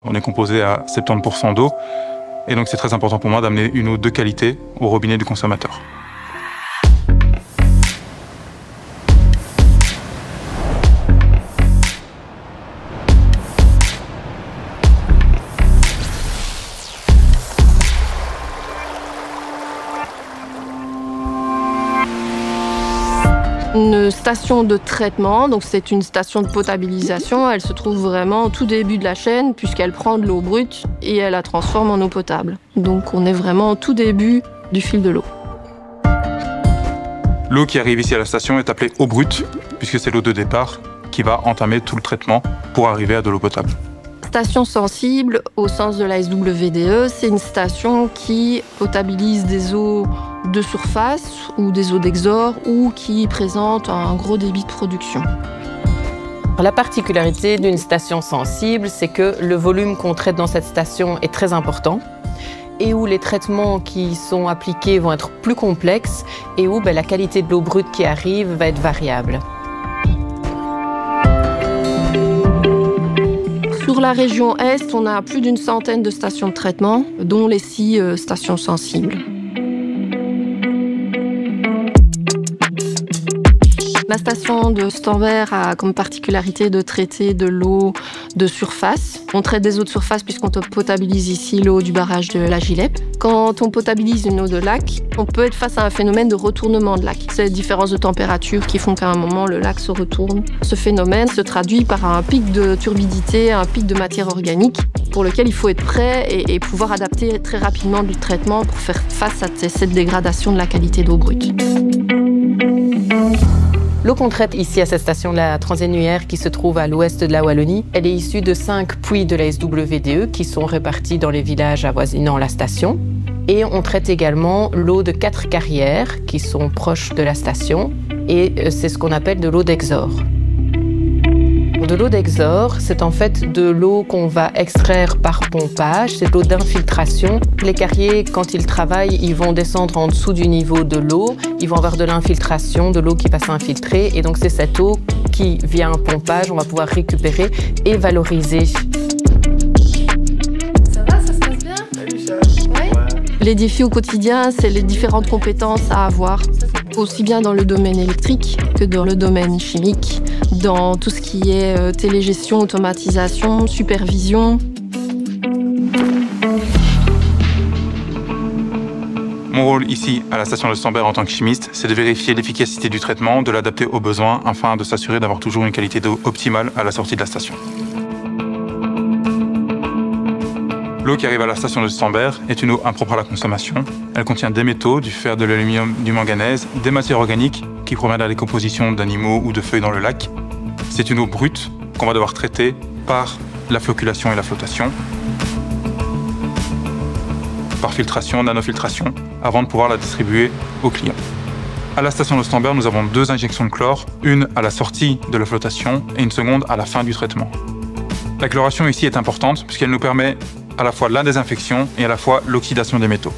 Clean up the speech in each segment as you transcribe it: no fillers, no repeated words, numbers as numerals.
On est composé à 70% d'eau et donc c'est très important pour moi d'amener une eau de qualité au robinet du consommateur. Une station de traitement, donc c'est une station de potabilisation, elle se trouve vraiment au tout début de la chaîne puisqu'elle prend de l'eau brute et elle la transforme en eau potable. Donc on est vraiment au tout début du fil de l'eau. L'eau qui arrive ici à la station est appelée eau brute puisque c'est l'eau de départ qui va entamer tout le traitement pour arriver à de l'eau potable. Station sensible, au sens de la SWDE, c'est une station qui potabilise des eaux de surface ou des eaux d'exor ou qui présente un gros débit de production. La particularité d'une station sensible, c'est que le volume qu'on traite dans cette station est très important et où les traitements qui sont appliqués vont être plus complexes et où la qualité de l'eau brute qui arrive va être variable. Sur la région Est, on a plus d'une centaine de stations de traitement, dont les 6 stations sensibles. La station de Stambert a comme particularité de traiter de l'eau de surface. On traite des eaux de surface puisqu'on potabilise ici l'eau du barrage de la Gilep. Quand on potabilise une eau de lac, on peut être face à un phénomène de retournement de lac. C'est les différences de température qui font qu'à un moment, le lac se retourne. Ce phénomène se traduit par un pic de turbidité, un pic de matière organique pour lequel il faut être prêt et pouvoir adapter très rapidement du traitement pour faire face à cette dégradation de la qualité d'eau brute. L'eau qu'on traite ici à cette station de la Transénuaire qui se trouve à l'ouest de la Wallonie, elle est issue de 5 puits de la SWDE qui sont répartis dans les villages avoisinant la station. Et on traite également l'eau de 4 carrières qui sont proches de la station et c'est ce qu'on appelle de l'eau d'exor. De l'eau d'exor, c'est en fait de l'eau qu'on va extraire par pompage, c'est de l'eau d'infiltration. Les carriers, quand ils travaillent, ils vont descendre en dessous du niveau de l'eau, ils vont avoir de l'infiltration, de l'eau qui va s'infiltrer et donc c'est cette eau qui, via un pompage, on va pouvoir récupérer et valoriser. Ça va, ça se passe bien? Ouais. Les défis au quotidien, c'est les différentes compétences à avoir, aussi bien dans le domaine électrique que dans le domaine chimique, dans tout ce qui est télégestion, automatisation, supervision. Mon rôle ici, à la station de Stambert en tant que chimiste, c'est de vérifier l'efficacité du traitement, de l'adapter aux besoins, afin de s'assurer d'avoir toujours une qualité d'eau optimale à la sortie de la station. L'eau qui arrive à la station de Stambert est une eau impropre à la consommation. Elle contient des métaux, du fer, de l'aluminium, du manganèse, des matières organiques qui proviennent de la décomposition d'animaux ou de feuilles dans le lac. C'est une eau brute qu'on va devoir traiter par la floculation et la flottation, par filtration, nanofiltration, avant de pouvoir la distribuer aux clients. À la station de Stambert, nous avons 2 injections de chlore, une à la sortie de la flotation et une seconde à la fin du traitement. La chloration ici est importante puisqu'elle nous permet à la fois la désinfection et à la fois l'oxydation des métaux.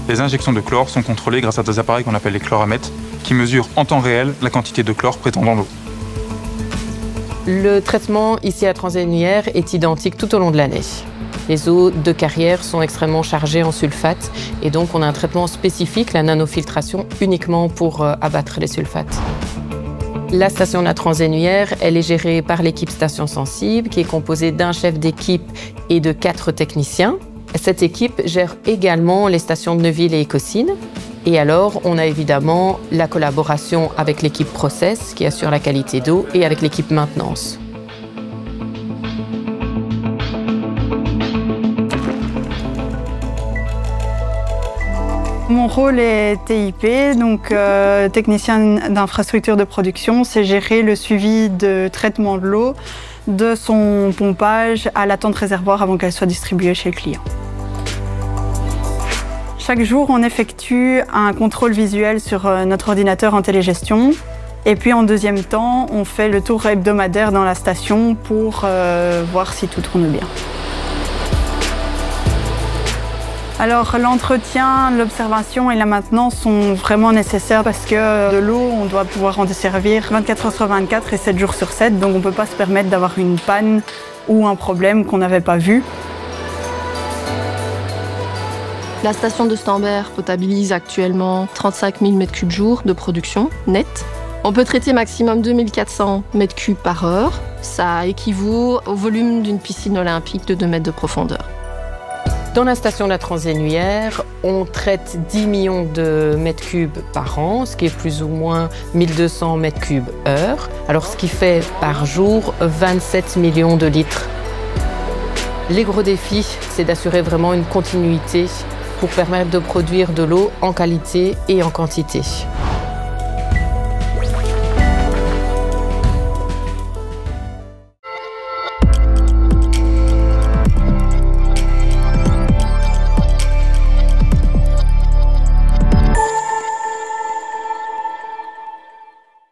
Les injections de chlore sont contrôlées grâce à des appareils qu'on appelle les chloramètres qui mesurent en temps réel la quantité de chlore présente dans l'eau. Le traitement ici à Transénuaire est identique tout au long de l'année. Les eaux de carrière sont extrêmement chargées en sulfate et donc on a un traitement spécifique, la nanofiltration, uniquement pour abattre les sulfates. La station de la Transénuaire, elle est gérée par l'équipe Station Sensible qui est composée d'un chef d'équipe et de 4 techniciens. Cette équipe gère également les stations de Neuville et Écosine. Et alors, on a évidemment la collaboration avec l'équipe Process qui assure la qualité d'eau et avec l'équipe Maintenance. Mon rôle est TIP, donc technicien d'infrastructure de production. C'est gérer le suivi de traitement de l'eau, de son pompage à la tente réservoir avant qu'elle soit distribuée chez le client. Chaque jour, on effectue un contrôle visuel sur notre ordinateur en télégestion. Et puis en deuxième temps, on fait le tour hebdomadaire dans la station pour voir si tout tourne bien. Alors l'entretien, l'observation et la maintenance sont vraiment nécessaires parce que de l'eau, on doit pouvoir en desservir 24 heures sur 24 et 7 jours sur 7. Donc on ne peut pas se permettre d'avoir une panne ou un problème qu'on n'avait pas vu. La station de Stambert potabilise actuellement 35 000 m3 jour de production nette. On peut traiter maximum 2400 m3 par heure. Ça équivaut au volume d'une piscine olympique de 2 mètres de profondeur. Dans la station de la Transénuaire, on traite 10 millions de mètres cubes par an, ce qui est plus ou moins 1200 mètres cubes heure. Alors ce qui fait par jour 27 millions de litres. Les gros défis, c'est d'assurer vraiment une continuité pour permettre de produire de l'eau en qualité et en quantité.